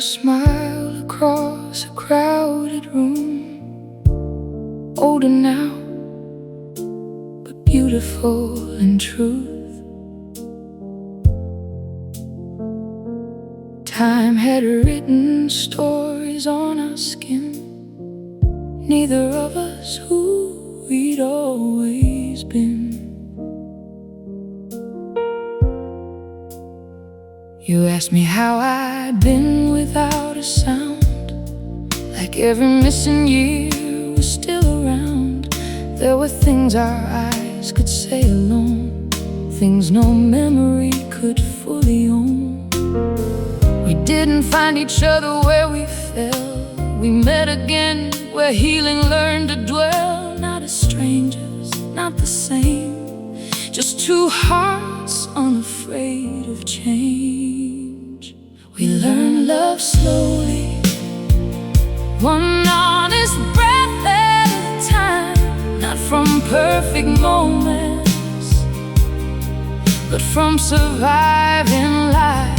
smile across a crowded room. Older now, but beautiful in truth. Time had written stories on our skin, neither of us who we'd always been. You asked me how I'd been without a sound, like every missing year was still around. There were things our eyes could say alone, things no memory could fully own. We didn't find each other where we fell. We met again where healing learned to dwell. Not as strangers, not the same, just two hearts unafraid of change. We learned love slowly, one honest breath at a time. Not from perfect moments, but from surviving life.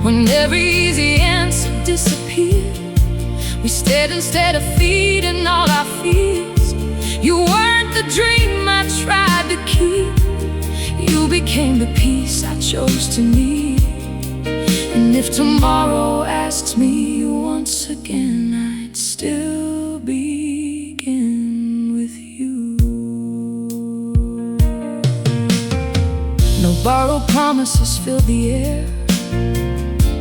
When every easy answer disappeared, we stayed instead of feeding all our fears. You weren't the dream I tried to keep, you became the peace I chose to need. And if tomorrow asks me once again, I'd still begin with you. No borrowed promises filled the air,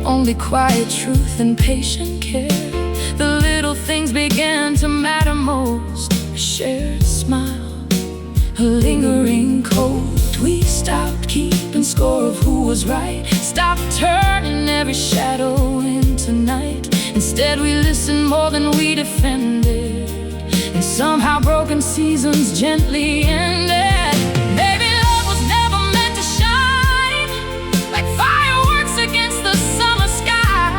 only quiet truth and patient care. The little things began to matter most, a shared smile, a lingering cold. We stopped keeping score of who was right, stopped turning every shadow into night. Instead we listened more than we defended, and somehow broken seasons gently ended. Maybe love was never meant to shine like fireworks against the summer sky.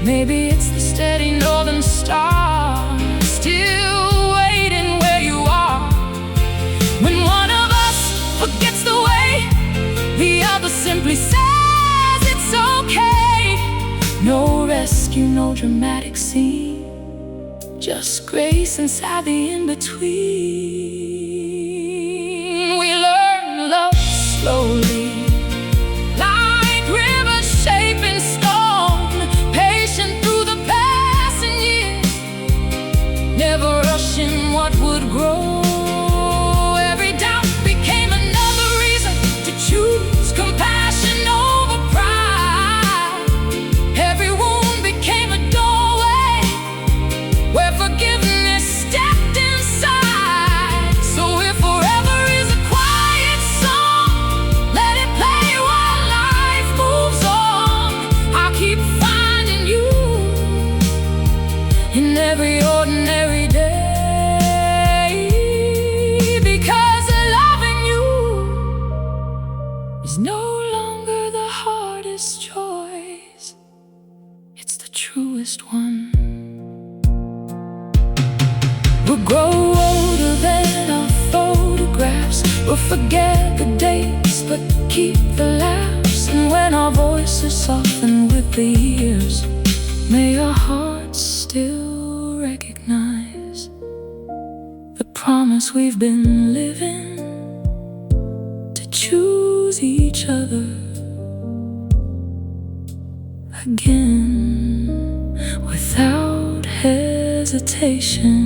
Maybe it's the steady northern star still waiting where you are. When one of us forgets the way, the other simply says it's okay. No rescue, no dramatic scene, just grace inside the in-between. We learn love slowly, like rivers shaping stone, patient through the passing years, never rushing what would grow. Every doubt became another reason to choose compassion over pride. Every wound became a doorway where forgiveness stepped inside. So if forever is a quiet song, let it play while life moves on. I'll keep finding you in every ordinary day, because loving you is no longer the hardest choice, it's the truest one. We'll grow older than our photographs, we'll forget the dates but keep the laughs. And when our voices soften with the years, may our hearts still recognize the promise we've been living, to choose each other again without hesitation.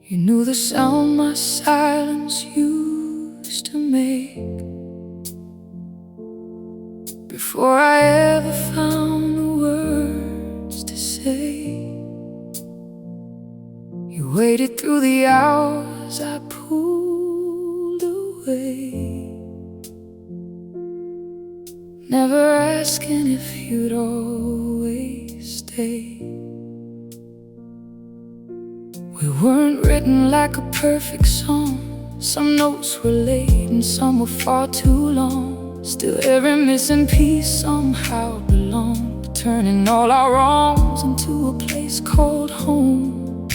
You knew the sound my silence used to make before I ever found the words to say. You waited through the hours I pulled away, never asking if you'd always stay. We weren't written like a perfect song. Some notes were late and some were far too long. Still every missing piece somehow belonged, turning all our wrongs into a place called home.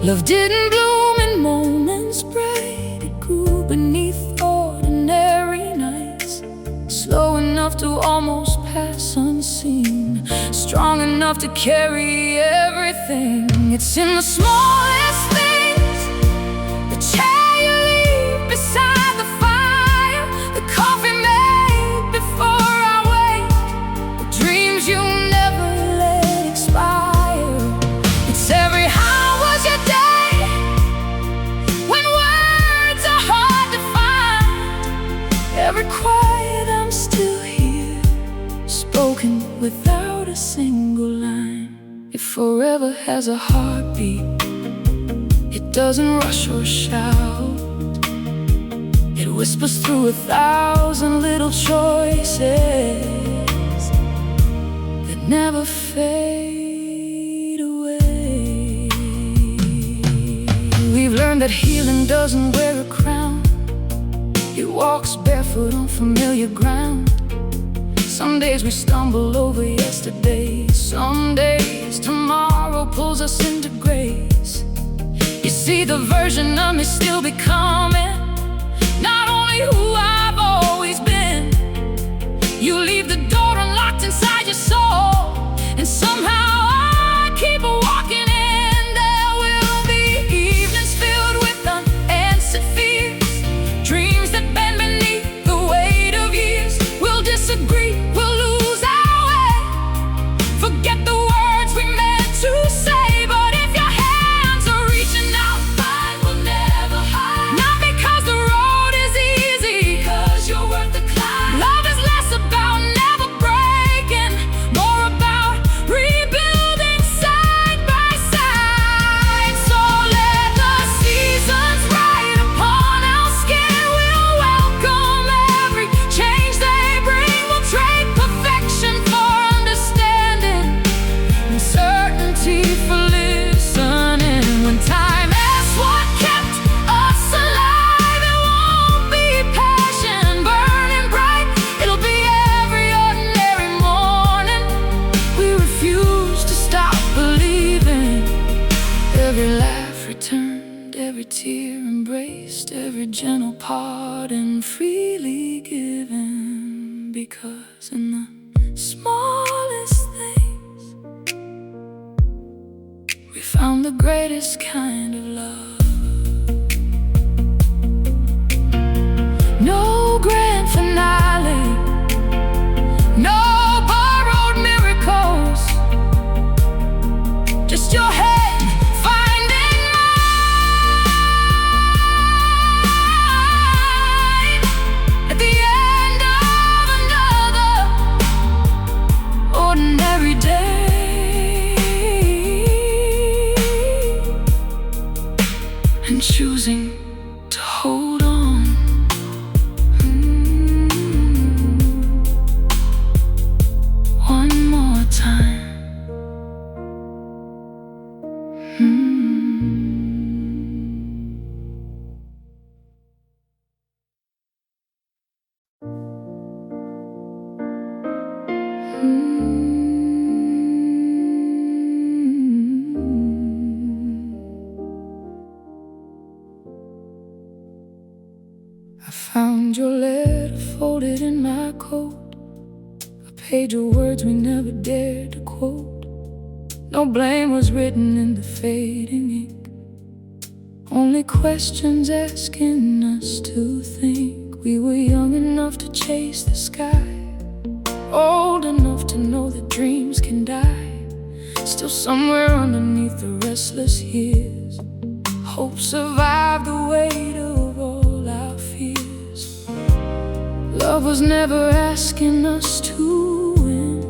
Love didn't bloom in moments bright, it grew beneath ordinary nights, slow enough to almost pass unseen, strong enough to carry everything. It's in the smallest things, the chair you leave beside the fire, the coffee made before I wake, the dreams you never let expire. It's every how was your day, when words are hard to find, every quiet I'm still here, spoken without a single line. If forever has a heartbeat, it doesn't rush or shout, it whispers through 1,000 little choices that never fade away. We've learned that healing doesn't wear a crown, it walks barefoot on familiar ground. Some days we stumble over yesterday, some days tomorrow pulls us into grace. You see, the version of me still becoming, not only who I've always been. You leave the door unlocked inside your soul, and somehow I keep walking in. There will be evenings filled with unanswered fears, dreams that bend beneath the weight of years. We'll disagree, we'll lose our way, forget the words we meant to say. But if your hands are reaching out, mine will never hide. Not because the road is easy, because you're worth the climb. Love is less about never breaking, more about rebuilding side by side. So let the seasons ride upon our skin, we'll welcome every change they bring. We'll trade perfection for understanding, and certainty for listening. When time asks what kept us alive, it won't be passion burning bright, it'll be every ordinary morning. We refuse to stop believing, every laugh returned, every tear embraced, every gentle pardon freely given. Because in the smallest things we found the greatest kind of love. No grand finale, no borrowed miracles, just your head finding mine at the end of another ordinary day, and choosing to hold on. One more time. I found your letter folded in my coat, a page of words we never dared to quote. No blame was written in the fading ink, only questions asking us to think. We were young enough to chase the sky, old enough to know that dreams can die. Still somewhere underneath the restless years, hope survived the weight of all our fears. Love was never asking us to win,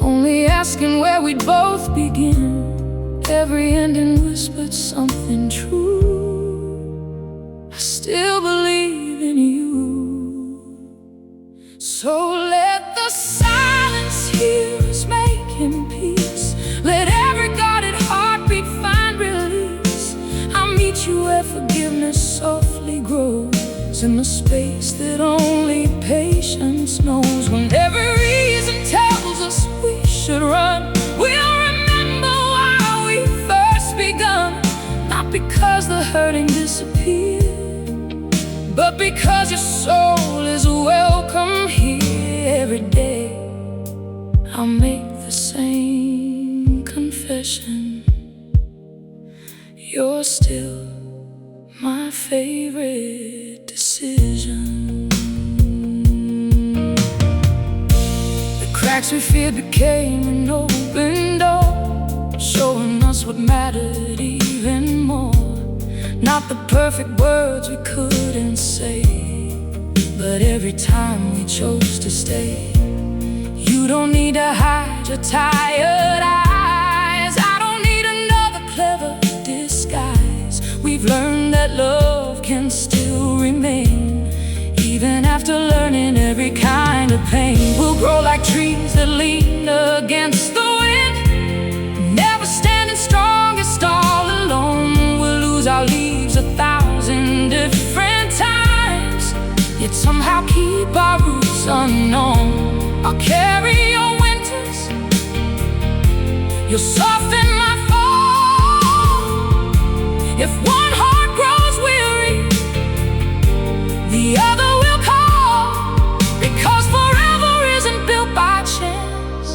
only asking where we'd both begin. Every ending whispered something true, I still believe in you. So let the silence hear us making peace, let every guarded heartbeat find release. I'll meet you where forgiveness softly grows, in the space that only patience patience knows when every reason tells us we should run. We'll remember why we first begun, not because the hurting disappeared, but because your soul is welcome here. Every day I'll make the same confession: you're still my favorite decision. The cracks we feared became an open door, showing us what mattered even more. Not the perfect words we couldn't say, but every time we chose to stay. You don't need to hide your tired eyes, I don't need another clever disguise. We've learned that love can still remain, even after learning every kind of pain. We'll grow like trees that lean against the wind, never standing strongest all alone. We'll lose our leaves 1,000 different times, yet somehow keep our roots unknown. I'll carry your winters, you'll soften my fall. If one heart grows weary, the other will call. Because forever isn't built by chance,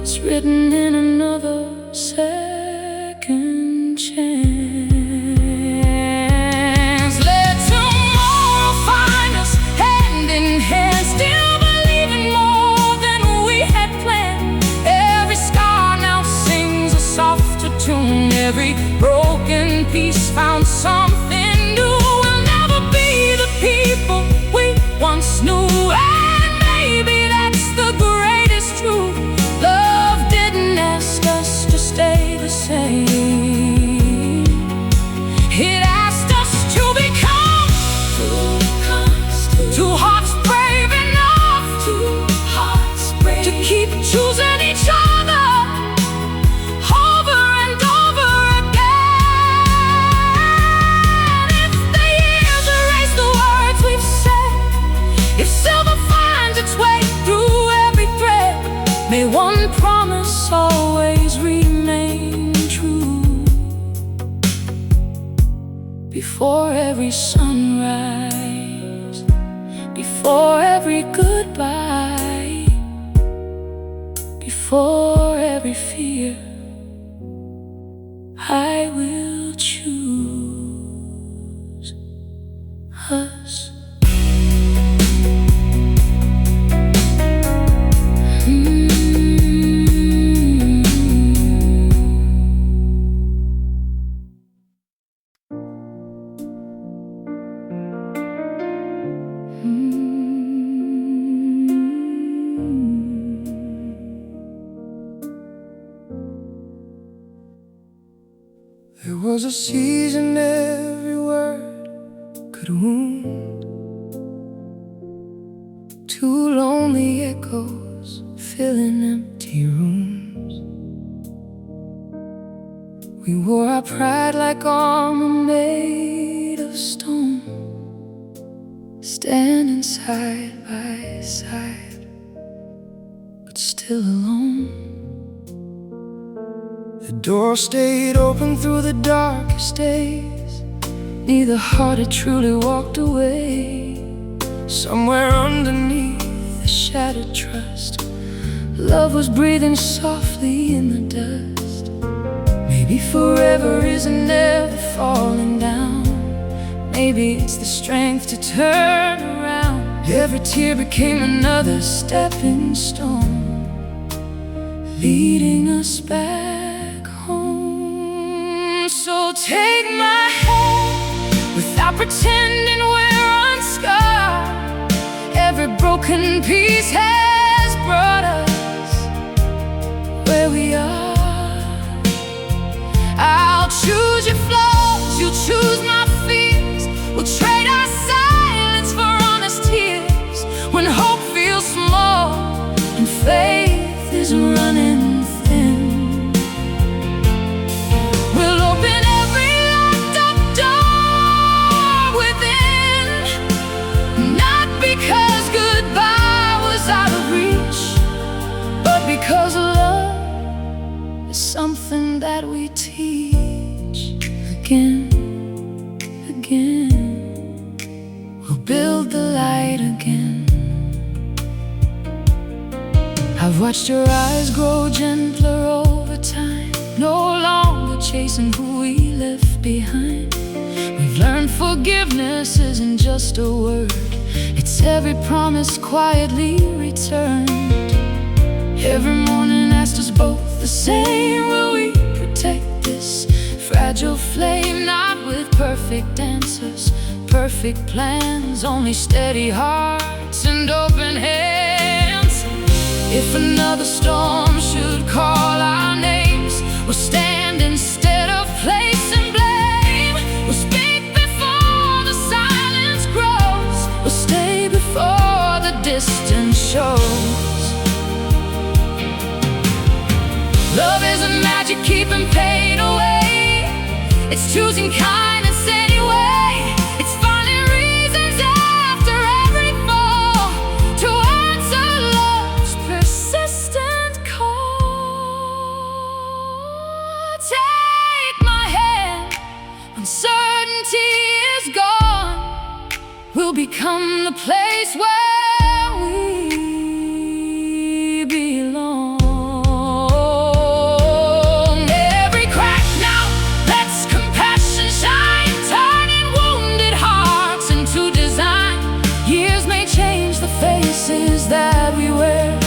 it's written in another second chance. Let tomorrow find us hand in hand, still believing more than we had planned. Every scar now sings a softer tune, every broken piece found something new. We'll never be the people we once knew, and maybe that's the greatest truth. Love didn't ask us to stay the same, it asked us to become two hearts brave enough to keep choosing each other over and over again. If the years erase the words we've said, if silver finds its way through every thread, may one promise always remain true. Before every sunrise, before every goodbye, before every fear, I will choose us. There was a season every word could wound, two lonely echoes filling empty rooms. We wore our pride like armor made of stone, standing side by side, but still alone. The door stayed open through the darkest days, neither heart had truly walked away. Somewhere underneath the shattered trust, love was breathing softly in the dust. Maybe forever isn't never falling down, maybe it's the strength to turn around. Every tear became another stepping stone, leading us back home. So take my hand without pretending we're unscarred. Every broken piece has brought us where we are. I'll choose your flaws, you'll choose my fears. We'll trade our silence for honest tears. When hope feels small and faith is running thin, we'll open every locked up door within. Not because goodbye again, again. We'll build the light again. I've watched your eyes grow gentler over time, no longer chasing who we left behind. We've learned forgiveness isn't just a word, it's every promise quietly returned. Every morning asked us both the same: will we protect this fragile flame? Not with perfect answers, perfect plans, only steady hearts and open hands. If another storm should call our names, we'll stand instead of placing blame. We'll speak before the silence grows, we'll stay before the distance shows. Love isn't magic keeping pain away, it's choosing kindness anyway. It's finding reasons after every fall to answer love's persistent call. Take my hand, when certainty is gone, we'll become the place where we belong. That we wear,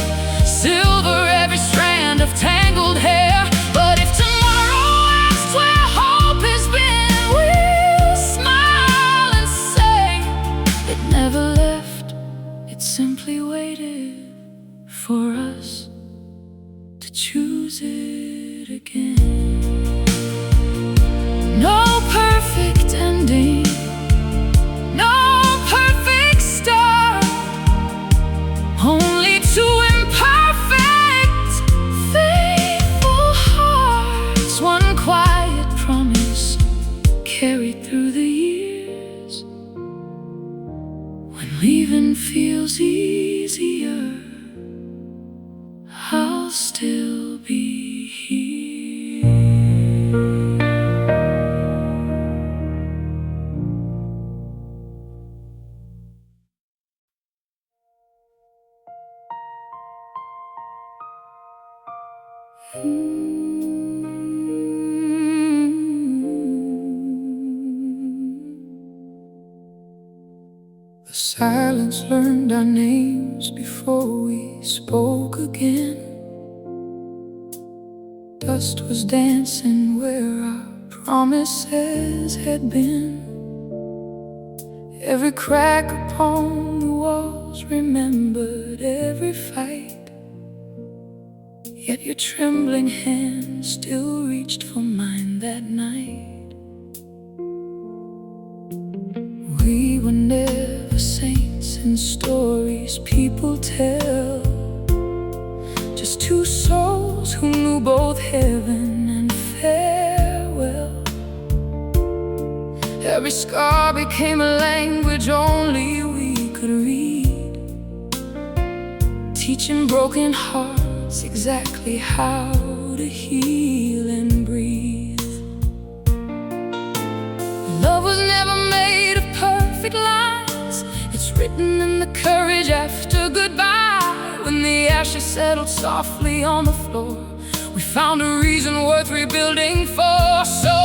silver every strand of tangled hair. But if tomorrow asks where hope has been, we'll smile and say it never left, it simply waited for us to choose it again. No perfect ending, no perfect start, only two imperfect, faithful hearts. One quiet promise carried through the years. When leaving feels easier, I'll still be here. The silence learned our names before we spoke again. Dust was dancing where our promises had been. Every crack upon the walls remembered every fight. Yet your trembling hand still reached for mine that night. We were never saints in stories people tell, just two souls who knew both heaven and farewell. Every scar became a language only we could read, teaching broken hearts exactly how to heal and breathe. Love was never made of perfect lines, it's written in the courage after goodbye. When the ashes settled softly on the floor, we found a reason worth rebuilding for. So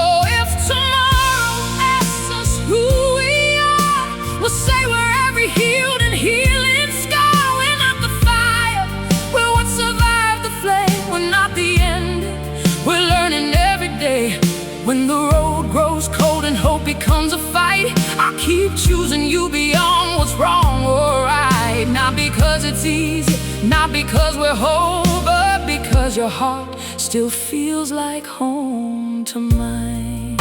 if tomorrow asks us who we are, we'll say we're every healed and healing scar. We're not the fire, we're what survived the flame. We're not the ending, we're learning every day. When the road grows cold and hope becomes a fight, I'll keep choosing you beyond what's wrong or right. Not because it's easy, not because we're whole, but because your heart still feels like home to mine.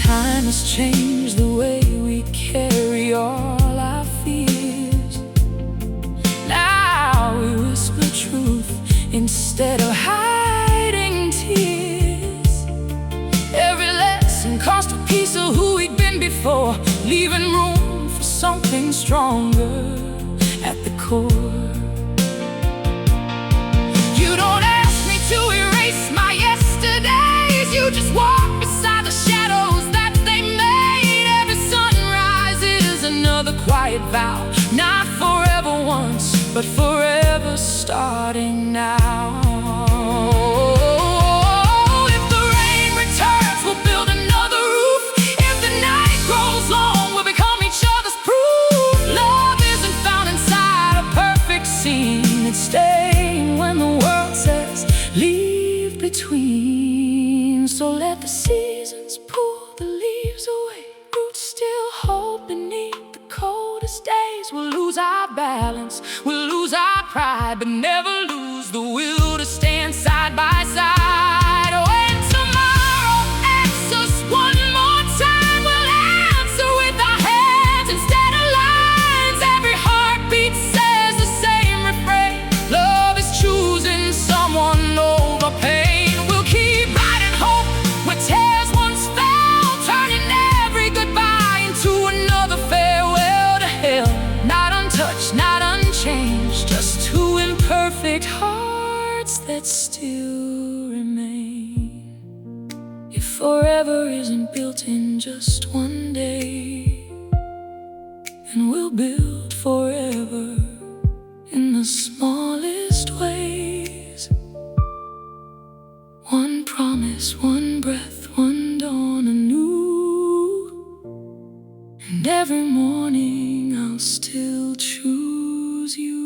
Time has changed the way we carry all our fears. Now we whisper truth instead of hiding tears. Every lesson cost a piece of who we'd been before, leaving room for something stronger at the core. You don't Don't ask me to erase my yesterdays. You just walk beside the shadows that they made. Every sunrise is another quiet vow. Not forever once, but forever starting now. If the rain returns, we'll build another roof. If the night grows long, we'll become each other's proof. Love isn't found inside a perfect scene. It's staying when the world says leave between. So let the seasons pull the leaves away. Roots still hold beneath the coldest days. We'll lose our balance, we'll lose our pride, but never lose the will to stand side by side. When tomorrow asks us one more time, we'll answer with our hands instead of lines. Every heartbeat says the same refrain. Love is choosing someone over pain. We'll keep writing hope where tears once fell, turning every goodbye into another farewell to hell. Not untouched, not unchanged, just two imperfect hearts that still remain. If forever isn't built in just one day, then we'll build forever in the smallest ways. One promise, one breath, one dawn anew. And every morning I'll still choose you.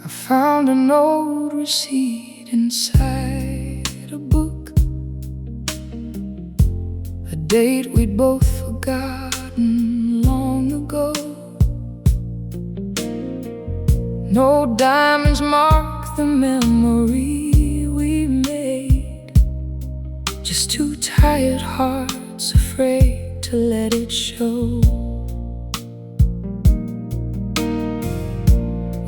I found an old receipt inside a book, a date we'd both forgotten long ago. No diamonds mark the memory we made, just two tired hearts afraid to let it show.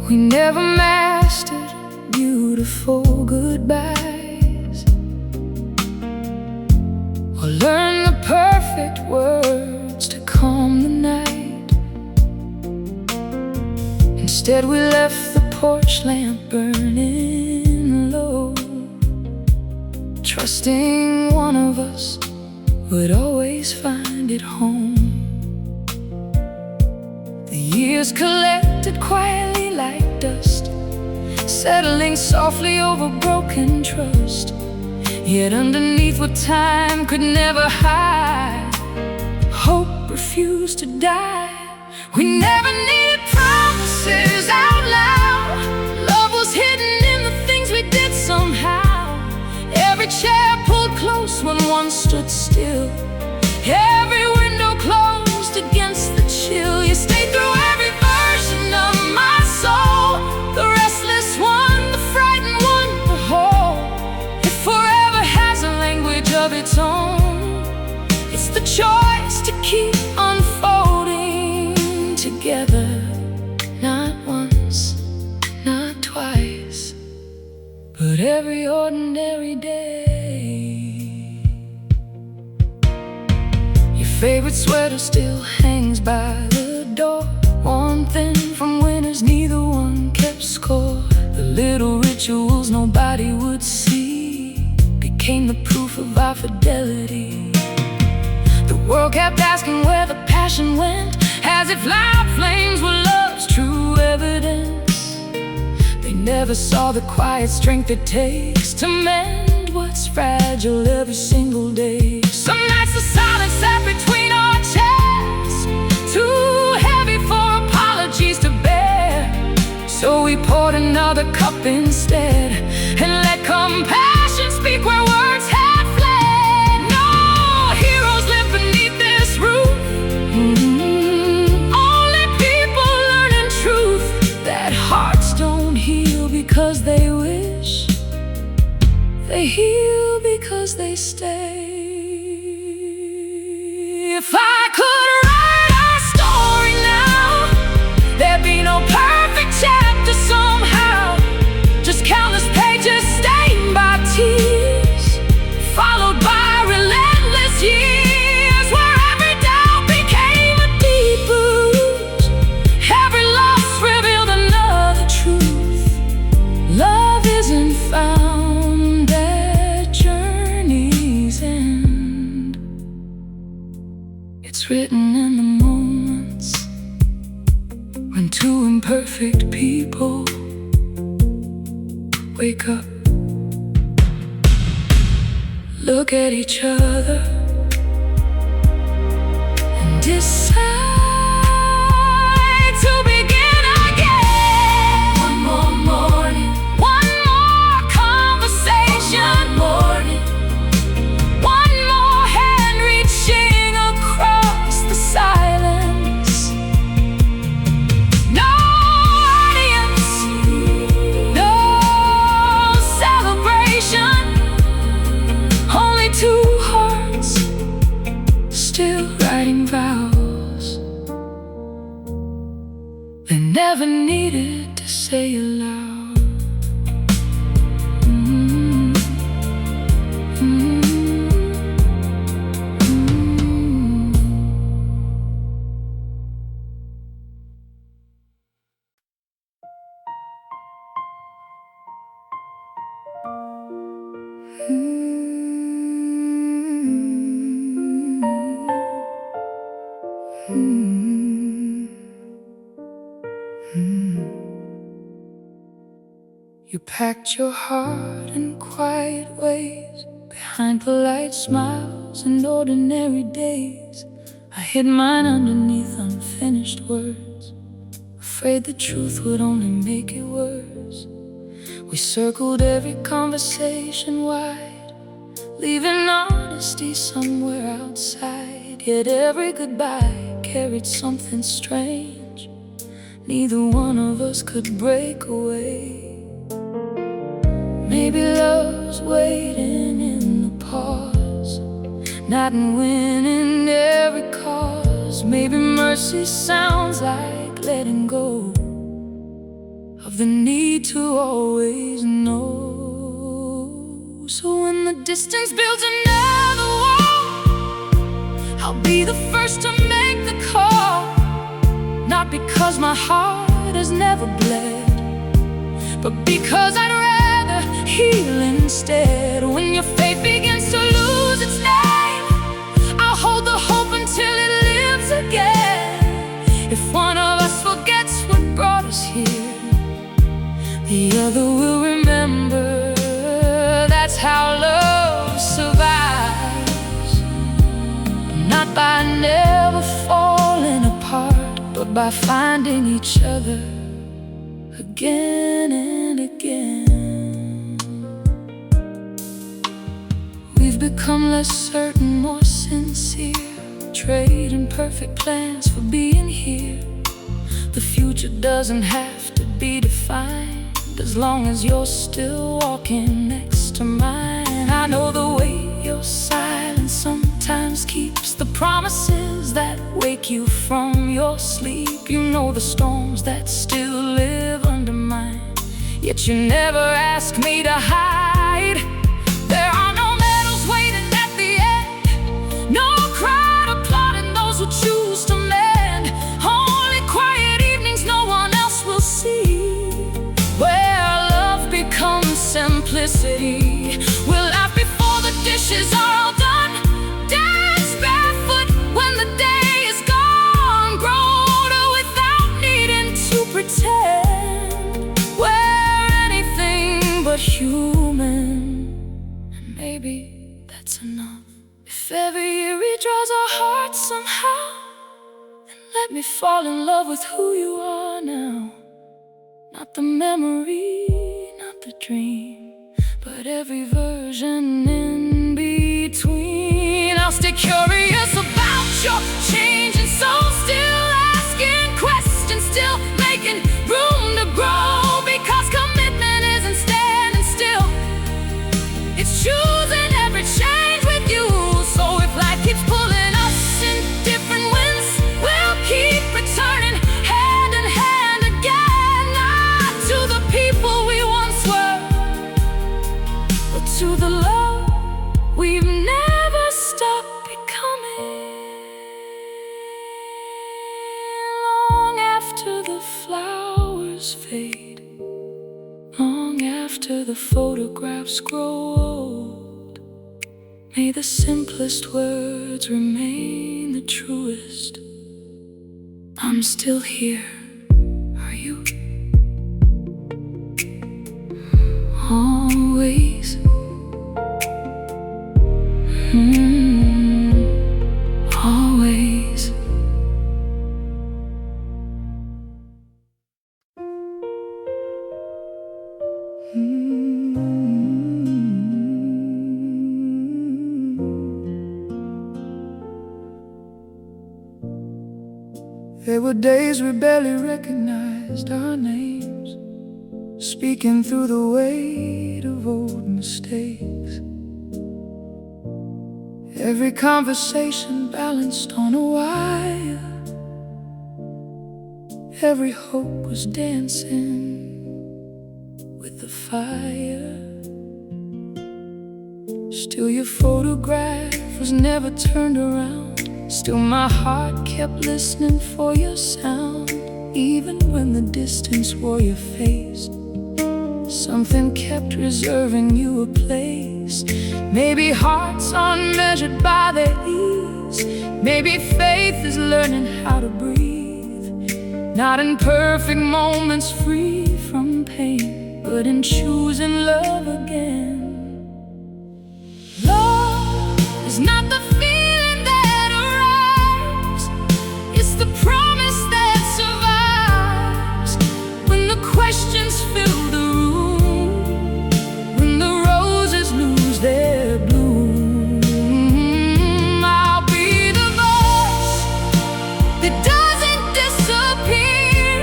We never mastered beautiful goodbyes, or learned the perfect words to calm the night. Instead we left the porch lamp burning low, trusting one of us would always find it home. The years collected quietly like dust, settling softly over broken trust. Yet underneath what time could never hide, hope refused to die. We never needed promises out loud. Love was hidden in the things we did somehow. Every chair pulled close when one stood still, every window closed against the chill. You stayed through every version of my soul, the restless one, the frightened one, the whole. It forever has a language of its own. It's the choice to keep unfolding together. Not once, not twice, but every ordinary day. Your favorite sweater still hangs by the door, one thing from winters neither one kept score. The little rituals nobody would see became the proof of our fidelity. The world kept asking where the passion went, as if loud flames were love's true evidence. They never saw the quiet strength it takes to mend what's fragile every single day. Some nights the silence sat between our chests, too heavy for apologies to bear. So we poured another cup instead, and let compassion speak where words had fled. No heroes live beneath this roof, only people learning truth, that hearts don't heal because they wish, stay. If I could write our story now, there'd be no perfect chapter somehow. Just countless pages stained by tears, followed by relentless years, where every doubt became a deep bruise, every loss revealed another truth. Love isn't found at journey's end. It's written in the moments when two imperfect people wake up, look at each other, and decide to begin again. One more morning, one more conversation, morning, one more hand reaching across the silence. No audience, no celebration, only two hearts still writing vows they never needed to say aloud. You packed your heart in quiet ways, behind polite smiles and ordinary days. I hid mine underneath unfinished words, afraid the truth would only make it worse. We circled every conversation wide, leaving honesty somewhere outside. Yet every goodbye carried something strange. Neither one of us could break away. Maybe love's waiting in the pause, not in winning every cause. Maybe mercy sounds like letting go of the need to always know. So when the distance builds another wall, I'll be the first to make the call. Not because my heart has never bled, but because I'd rather heal instead. When your faith begins to lose its name, I'll hold the hope until it lives again. If one of us forgets what brought us here, the other will remember. That's how love survives, not by never falling apart, but by finding each other again and again. We've become less certain, more sincere, trading perfect plans for being here. The future doesn't have to be defined, as long as you're still walking next to mine. I know the way your silence sometimes keeps the promises that wake you from your sleep. You know the storms that still live under mine, yet you never ask me to hide. There are no medals waiting at the end, no crowd applauding those who choose to mend. Only quiet evenings no one else will see, where love becomes simplicity. We'll laugh before the dishes are all done, dance barefoot when the day is gone, grow older without needing to pretend. We're anything but human, and maybe that's enough. If every year redraws our hearts somehow, then let me fall in love with who you are now. Not the memory, not the dream, but every version in between. I'll stay curious about your changing soul, still asking questions, still making room to grow. Because commitment isn't standing still, it's choosing every change after the flowers fade, long after the photographs grow old, may the simplest words remain the truest. I'm still here. Are you? Always. Always. There were days we barely recognized our names, speaking through the weight of old mistakes. Every conversation balanced on a wire, every hope was dancing with the fire. Still your photograph was never turned around. Still my heart kept listening for your sound. Even when the distance wore your face, something kept reserving you a place. Maybe hearts unmeasured by their ease, maybe faith is learning how to breathe, not in perfect moments free from pain, but in choosing love again. Love is not the feeling that arrives, it's the promise that survives. When the questions fill the room, when the roses lose their bloom, I'll be the voice that doesn't disappear,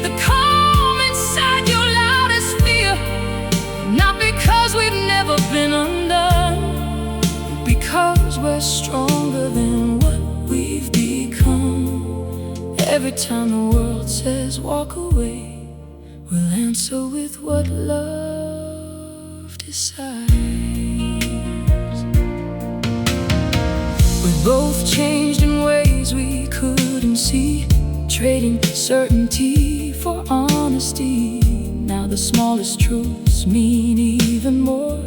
the calm inside your loudest fear. Not because we've never been undone, but because we're stronger than what we've become. Every time the world says walk away, we'll answer with what love decides. We both changed in ways we couldn't see, trading certainty for honesty. Now the smallest truths mean even more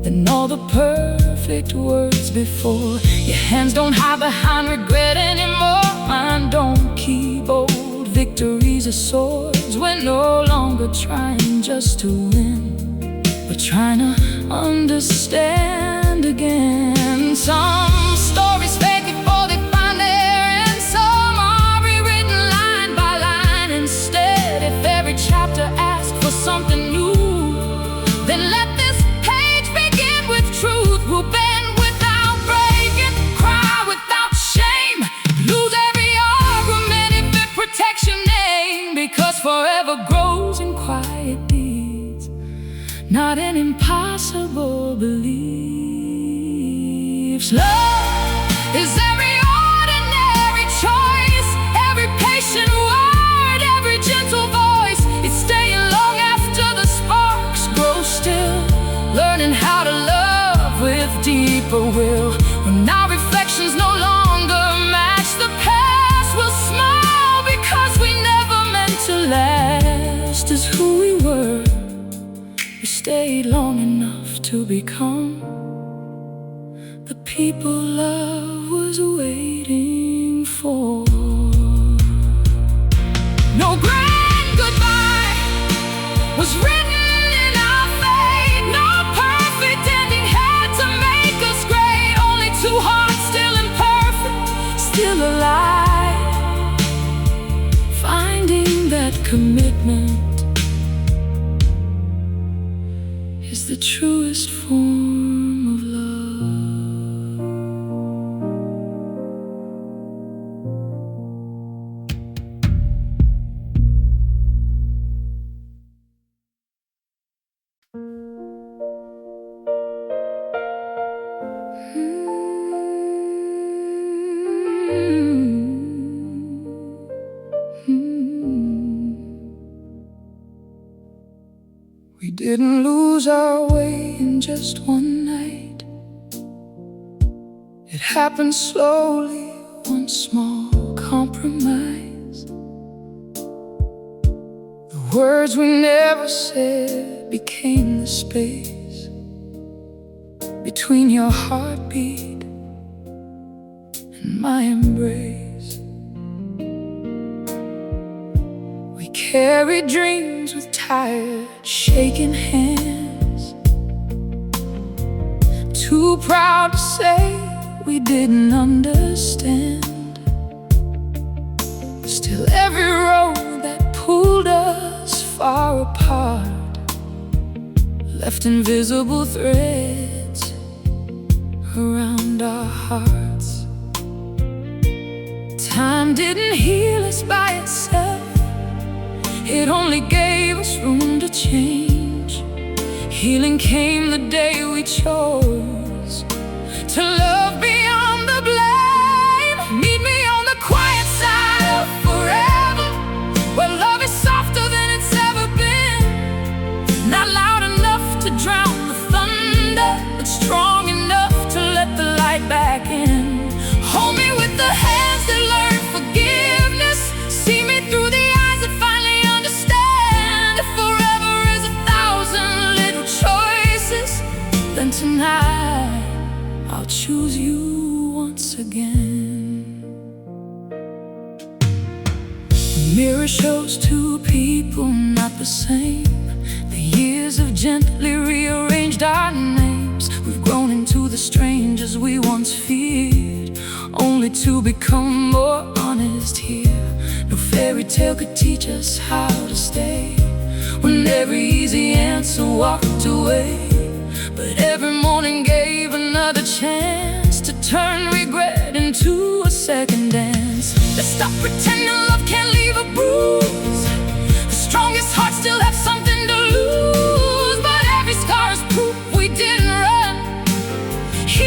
than all the perfect words before. Your hands don't hide behind regret anymore, mine don't keep old victories as swords. We're no longer trying just to win, we're trying to understand again. Some stories fade before they find their end, some are rewritten line by line instead. If every chapter asks for something new, then let this page begin with truth. We'll bend without breaking, cry without shame, lose every argument if it protects your name. Because forever grows in quiet deeds, not in impossible beliefs. Love is every ordinary choice, every patient word, every gentle voice. It's staying long after the sparks grow still, learning how to love with deeper will. When our reflections no longer match the past, we'll smile because we never meant to last as who we were. We stayed long enough to become the people love was waiting for. No grand goodbye was written in our fate, no perfect ending had to make us great. Only two hearts still imperfect, still alive, finding that commitment is the truest form of love. We didn't lose our way in just one night. It happened slowly, one small compromise. Words we never said became the space between your heartbeat and my embrace. We carried dreams with tired, shaking hands, too proud to say we didn't understand. Still every road that pulled us far apart left invisible threads around our hearts. Time didn't heal us by itself, it only gave us room to change. Healing came the day we chose to love beyond the blame. Meet me on the quiet side of forever, where love is softer than it's ever been. Not loud enough to drown the thunder, but strong enough to let the light back in. Hold me with the hands that learn forgiveness. See me through the eyes that finally understand. If forever is 1,000 little choices, then tonight I'll choose you once again. The mirror shows two people not the same. The years have gently rearranged our names. We've grown into the strangers we once feared, only to become more honest here. No fairy tale could teach us how to stay when every easy answer walked away. But every morning gave another chance to turn regret into a second dance. Let's stop pretending love can't leave a bruise. The strongest hearts still have something to lose, but every scar is proof we didn't run.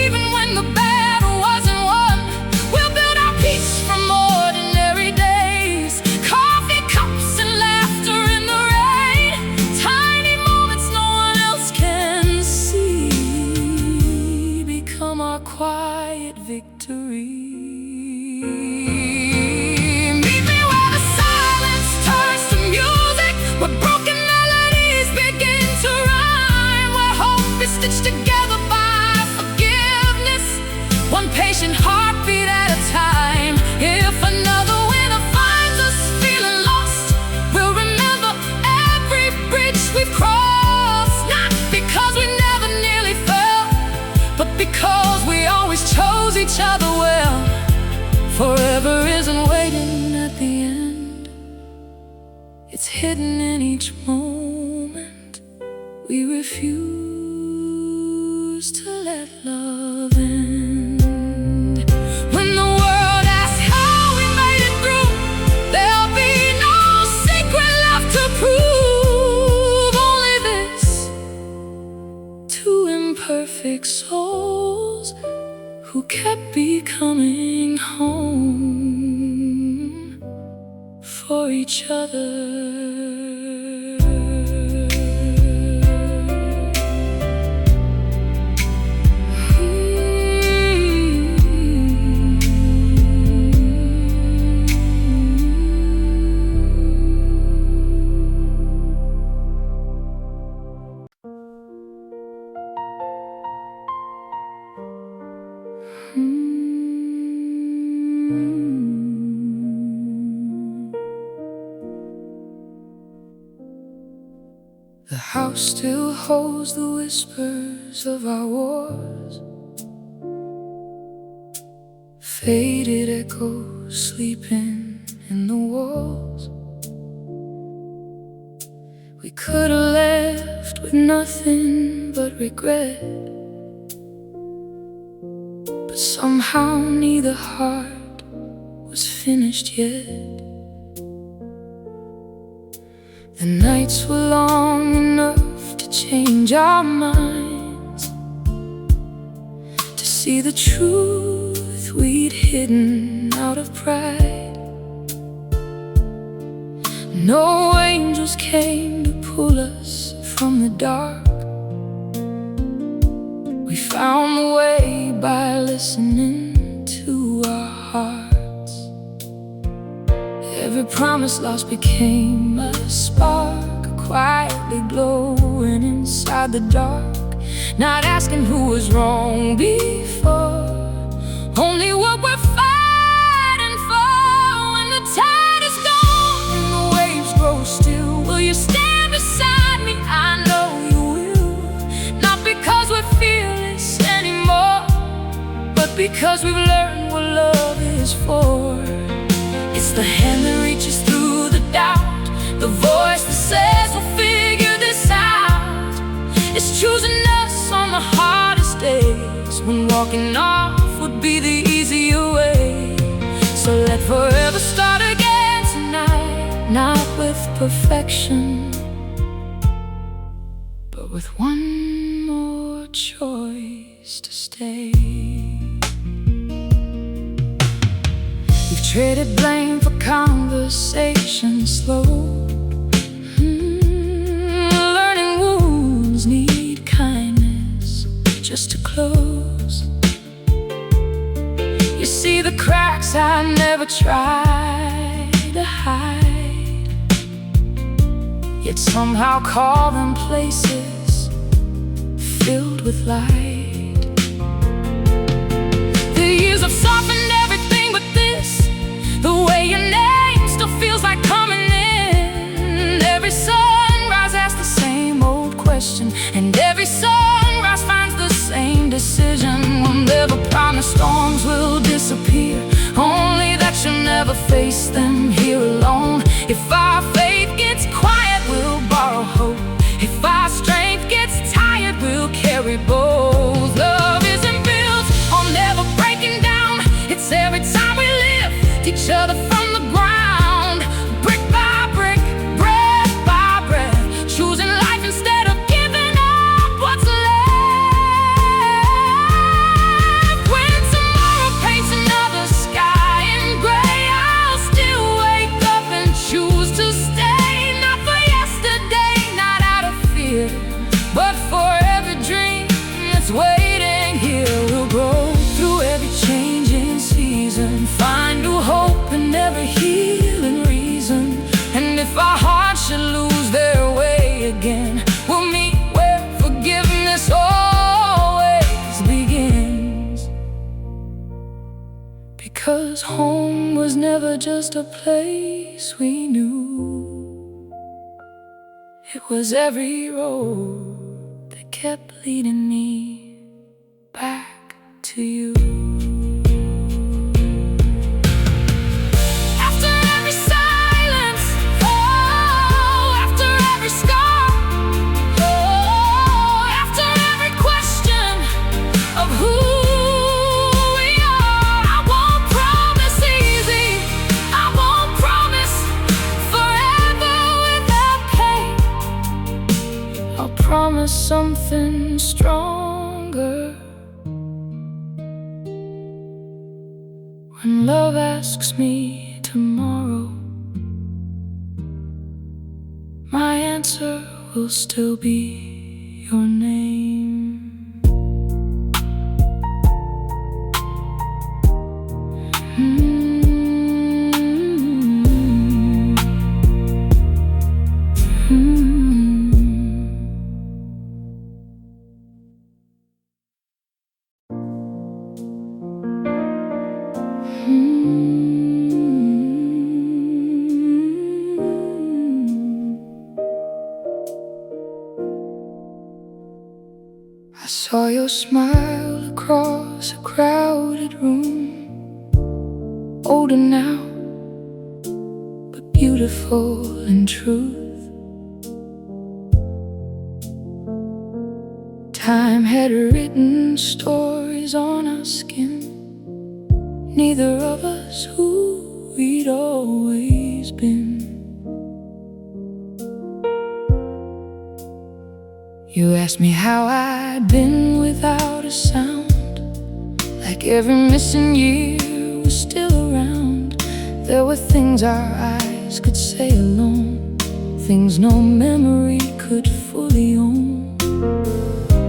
Even when the battle wasn't won, we'll build our peace from ordinary days. Coffee cups and laughter in the rain, tiny moments no one else can see, become our quiet victory. Meet me where the silence turns to music, where broken melodies begin to rhyme, where hope is stitched together by forgiveness, one patient heartbeat at a time. If another winter finds us feeling lost, we'll remember every bridge we've crossed. Not because we never nearly fell, but because we always chose each other well. Forever isn't waiting at the end, it's hidden in each moment. We refuse to let love end. When the world asks how we made it through, there'll be no secret left to prove. Only this: two imperfect souls who kept becoming home for each other. The house still holds the whispers of our wars, faded echoes sleeping in the walls. We could have left with nothing but regret, but somehow neither heart was finished yet. The nights were long enough to change our minds, to see the truth we'd hidden out of pride. No angels came to pull us from the dark. We found the way by listening to our hearts. Every promise lost became a spark, quietly glowing inside the dark. Not asking who was wrong before, only what we're fighting for. When the tide is gone and the waves grow still, will you stand beside me? I know you will. Not because we're fearless anymore, but because we've learned what love is for. It's the hand that reaches through the doubt, the voice that says we'll figure this out. It's choosing us on the hardest days, when walking off would be the easier way. So let forever start again tonight, not with perfection, but with one more choice to stay. We've traded blame for conversation slow. Learning wounds need kindness just to close. You see the cracks I never tried to hide, yet somehow call them places filled with light. The years have softened everything but this, the way your name still feels like coming in. Every sunrise asks the same old question, and every sunrise finds the same decision. We'll never promise storms will disappear, only that you'll never face them here alone. If our faith gets quiet, we'll borrow hope. If our strength gets tired, we'll carry both. Love isn't built on never breaking down, it's every time we lift each other from the ground. Brick by brick, breath by breath, choosing life instead of giving up what's left. When tomorrow paints another sky in gray, I'll still wake up and choose to stay. Not for yesterday, not out of fear, but for every dream that's waiting here. We'll grow through every changing season, find new hope in every healing reason. And if our hearts should lose their way again, we'll meet where forgiveness always begins. Because home was never just a place we knew, it was every road that kept leading me back to you. After every silence, oh, after every scar, oh, after every question of who we are, I won't promise easy, I won't promise forever without pain. I'll promise something stronger. When love asks me tomorrow, my answer will still be your name. I saw your smile across a crowded room, older now, but beautiful in truth. Time had written stories on our skin, neither of us who we'd always been. You asked me how I'd been without a sound, like every missing year was still around. There were things our eyes could say alone, things no memory could fully own.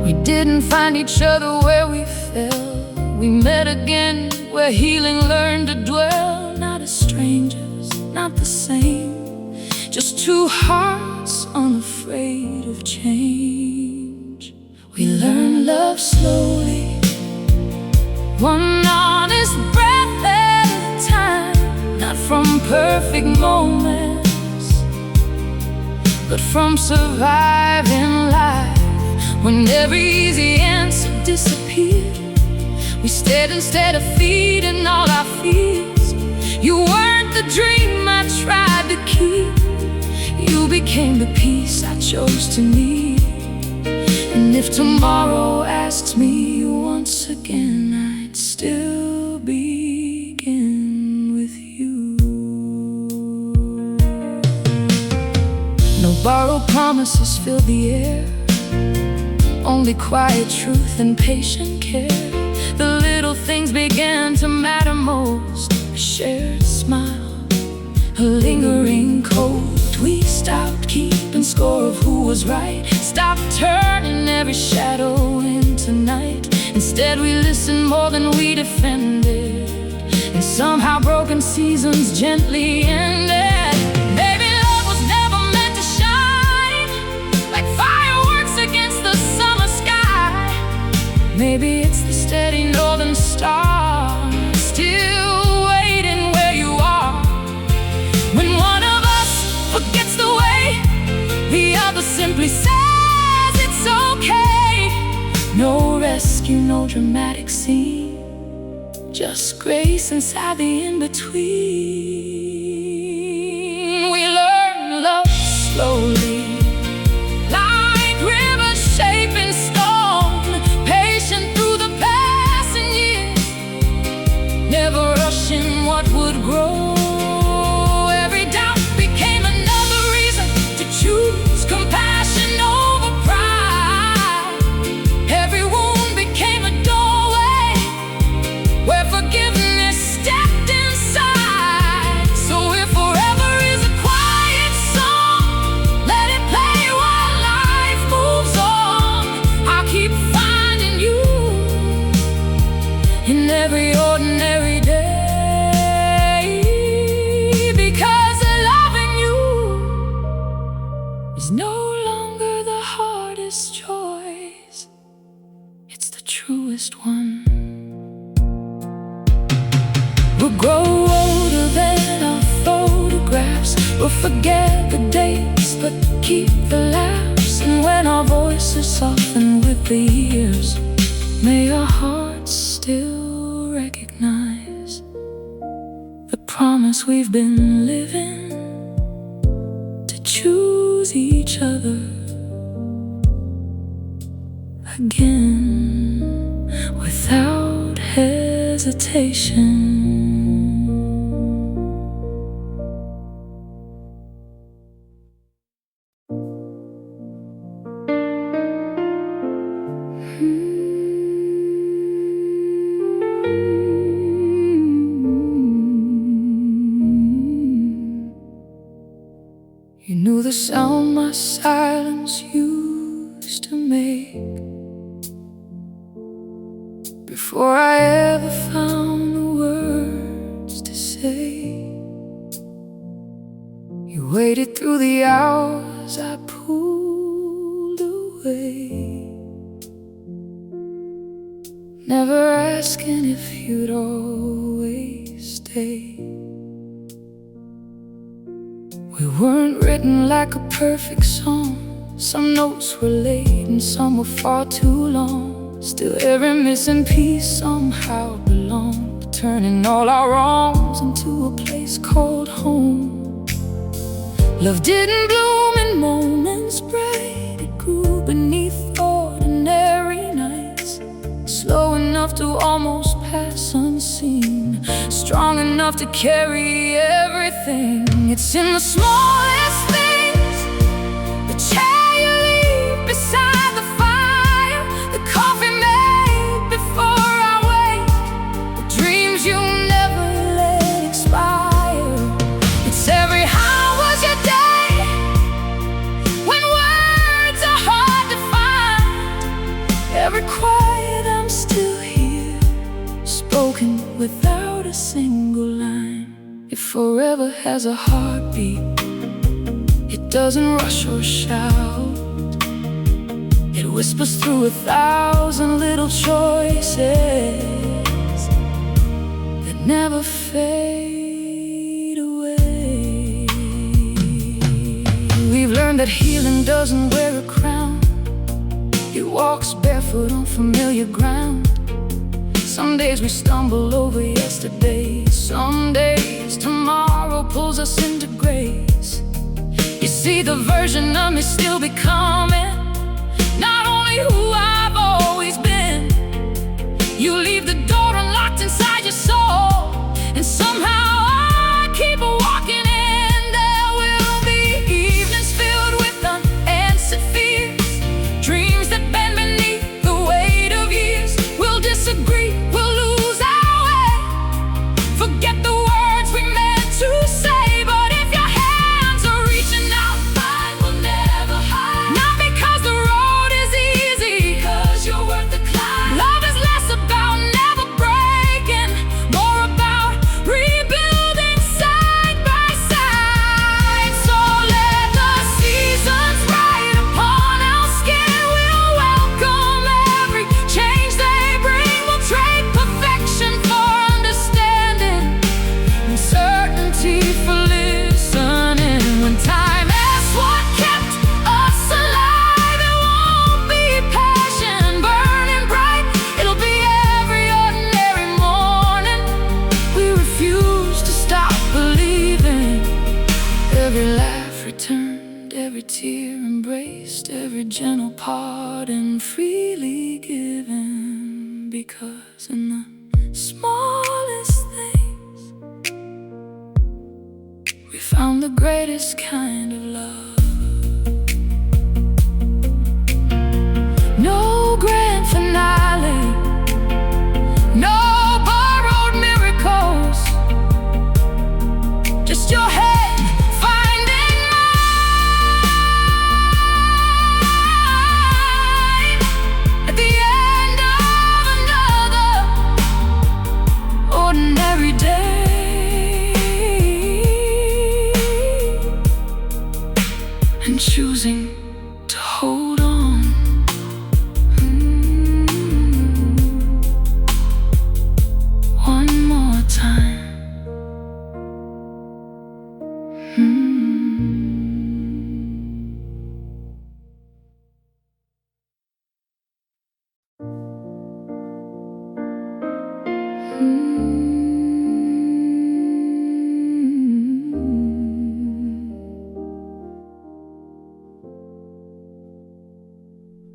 We didn't find each other where we fell, we met again where healing learned to dwell. Not as strangers, not not the same. Just two hearts unafraid of change. We learn love slowly, one honest breath at a time. Not from perfect moments, but from surviving life. When every easy answer disappeared, we stayed instead of feeding all our fears. You weren't the dream I tried to keep, you became the peace I chose to need. And if tomorrow asks me once again, I'd still begin with you. No borrowed promises fill the air, only quiet truth and patient care. The little things began to matter most. A shared smile, a lingering cold. We stopped keeping score of who was right, stopped turning every shadow into night. Instead we listened more than we defended, and somehow broken seasons gently ended. Maybe love was never meant to shine like fireworks against the summer sky. Maybe it's the steady northern star still waiting where you are. When one of us forgets the way, the other simply says it's okay. No rescue, no dramatic scene, just grace inside the in-between. We learn love slowly, like rivers shaping stone, patient through the passing years, never rushing what would grow. Every doubt became another reason to choose compassion over pride. Every wound became a doorway where forgiveness stepped inside. So if forever is a quiet song, let it play while life moves on. I'll keep finding you in every ordinary day, because loving you is no longer the hardest choice, it's the truest one. We'll grow older than our photographs, we'll forget the dates but keep the laughs. And when our voices soften with the years, may our hearts still recognize the promise we've been living, to choose each other again without hesitation. You knew the sound my silence used to make before I ever found the words to say. You waited through the hours I pulled away, never asking if you'd always stay. We weren't written like a perfect song. Some notes were late and some were far too long. Still every missing piece somehow belonged, turning all our wrongs into a place called home. Love didn't bloom in moments bright, it grew beneath ordinary nights, slow enough to almost pass unseen, strong enough to carry everything. It's in the smallest things, the chair you leave beside the fire, the coffee made before I wake, the dreams you never let expire. It's every how was your day, when words are hard to find, every quiet I'm still here, spoken without a single line. If forever has a heartbeat. It doesn't rush or shout. It whispers through 1,000 little choices that never fade away. We've learned that healing doesn't wear a crown. It walks barefoot on familiar ground. Some days we stumble over yesterday. Some days tomorrow pulls us into grace. You see, the version of me still becoming, not only who I've always been. You leave the door unlocked inside your soul, and somehow I keep walking in. There will be evenings filled with unanswered fears, dreams that bend beneath the weight of years. We'll disagree, we'll lose our way, forget the words we meant to say. But if your hands are reaching out, mine will never hide. Not because the road is easy, because you're worth the climb. Love is less about never breaking, more about rebuilding side by side. So let the seasons ride upon our skin. We'll welcome every change they bring. We'll trade perfection for understanding, and certainty for listening. When time is what kept us alive, it won't be passion burning bright. It'll be every ordinary morning. We refuse to stop believing. Every laugh returned, every tear embraced, every gentle pardon freely given. Because in the smallest things we found the greatest kind of love. No grand finale, no borrowed miracles, just your head finding mine at the end of another ordinary day, and choosing to hold on. One more time.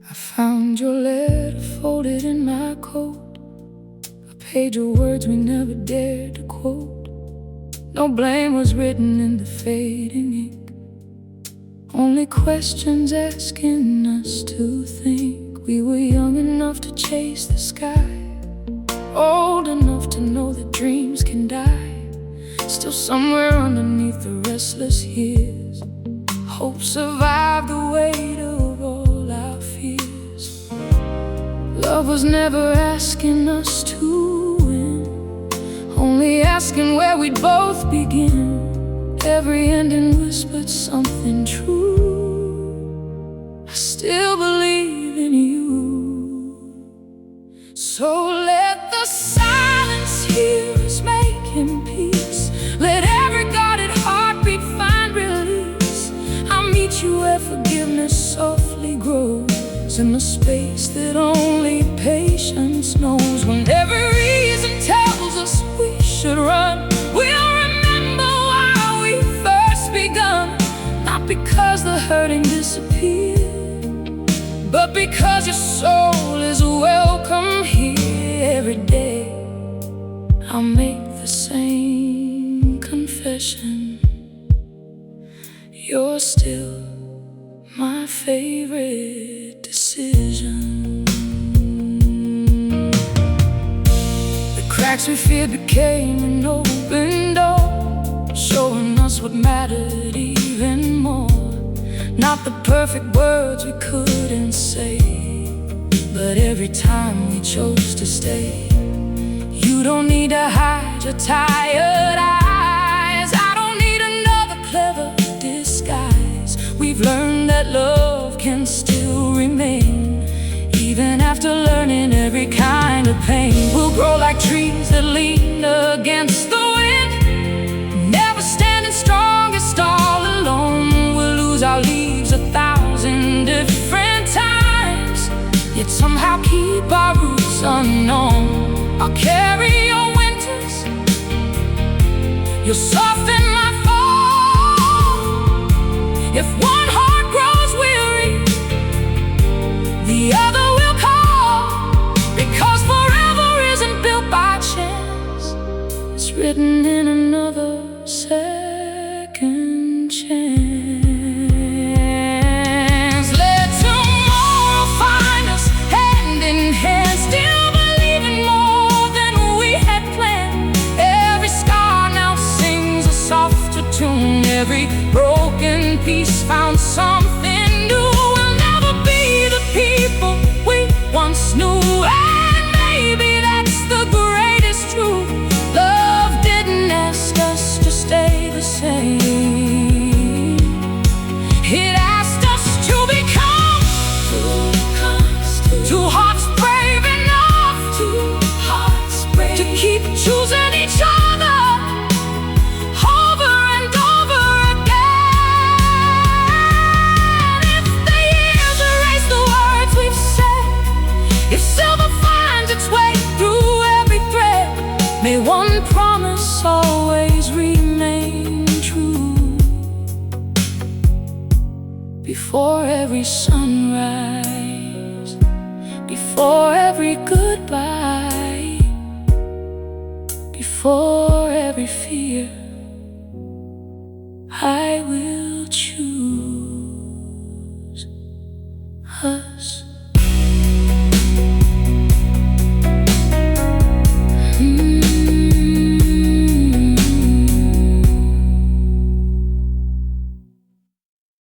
I found your letter folded in my coat, a page of words we never dared to quote. No blame was written in the fading ink, only questions asking us to think. We were young enough to chase the sky, old enough to know that dreams can die. Still somewhere underneath the restless years, hope survived the weight of all our fears. Love was never asking us to win, only asking where we'd both begin. Every ending whispered something true. I still believe in you. So let the silence hear us making peace. Let every guarded heartbeat find release. I'll meet you where forgiveness softly grows, in the space that only patience knows. When every reason tells us we should run, we'll remember why we first begun. Not because the hurting disappeared, but because your soul is welcome here. Every day I'll make the same confession: you're still my favorite decision. The cracks we feared became an open door, showing us what mattered even more. Not the perfect words we couldn't say, but every time we chose to stay. You don't need to hide your tired eyes. we've learned that love can still remain, even after learning every kind of pain. We'll grow like trees that lean against the wind, never standing strongest all alone. We'll lose our leaves 1,000 different times, yet somehow keep our roots unknown. I'll carry your winters, you'll soften my fall. If one heart grows weary, the other will call. Because forever isn't built by chance, it's written in another second chance. Let tomorrow find us hand in hand, still believing more than we had planned. Every scar now sings a softer tune, every broken piece found something new. We'll never be the people we once knew, and maybe that's the greatest truth. Love didn't ask us to stay the same, it asked us to become two hearts brave enough to keep choosing each other over and over again. If the years erase the words we've said, if silver finds its way through every thread, may one promise always remain true. Before every sunrise, before every goodbye, before every fear, I will choose.